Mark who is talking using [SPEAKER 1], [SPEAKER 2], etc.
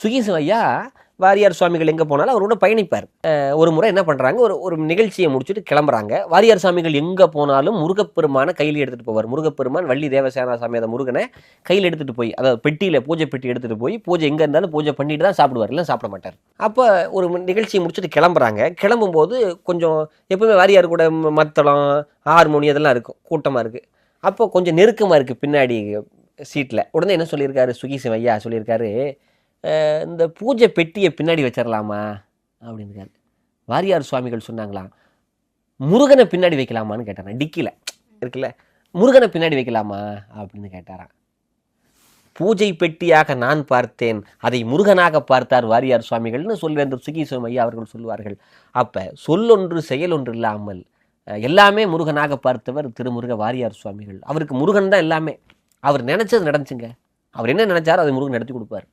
[SPEAKER 1] சுகீசம் ஐயா வாரியார் சுவாமிகள் எங்கே போனாலும் அவரோட பயணிப்பார். ஒரு முறை என்ன பண்ணுறாங்க, ஒரு நிகழ்ச்சியை முடிச்சுட்டு கிளம்புறாங்க. வாரியார் சுவாமிகள் எங்கே போனாலும் முருகப்பெருமானை கையில் எடுத்துகிட்டு போவார். முருகப்பெருமான் வள்ளி தேவசேனா சமேத முருகனை கையில் எடுத்துகிட்டு போய், அதாவது பெட்டியில் பூஜை பெட்டி எடுத்துகிட்டு போய் பூஜை எங்கே இருந்தாலும் பூஜை பண்ணிட்டு தான் சாப்பிடுவார், இல்லை சாப்பிட மாட்டார். அப்போ ஒரு நிகழ்ச்சியை முடிச்சுட்டு கிளம்புறாங்க. கிளம்பும்போது கொஞ்சம் எப்பவுமே வாரியார் கூட மத்தளம் ஹார்மோனி அதெல்லாம் இருக்கும், கூட்டமாக இருக்குது. அப்போ கொஞ்சம் நெருக்கமாக இருக்குது பின்னாடி சீட்டில். உடனே என்ன சொல்லியிருக்காரு சுகீசம் ஐயா சொல்லியிருக்காரு, இந்த பூஜை பெட்டியை பின்னாடி வச்சிடலாமா அப்படின்னுக்காரு. வாரியார் சுவாமிகள் சொன்னாங்களாம், முருகனை பின்னாடி வைக்கலாமான்னு கேட்டாரான். டிக்கியில் இருக்குல்ல, முருகனை பின்னாடி வைக்கலாமா அப்படின்னு கேட்டாரான். பூஜை பெட்டியாக நான் பார்த்தேன், அதை முருகனாக பார்த்தார் வாரியார் சுவாமிகள்னு சொல்வேந்தர் சுகீசம் ஐயா அவர்கள் சொல்லுவார்கள். அப்போ சொல்லொன்று செயலொன்று இல்லாமல் எல்லாமே முருகனாக பார்த்தவர் திருமுருக வாரியார் சுவாமிகள். அவருக்கு முருகன் தான் எல்லாமே. அவர் நினைச்சது நடந்துச்சுங்க. அவர் என்ன நினைச்சாரோ அதை முருகன் நடத்தி கொடுப்பார்.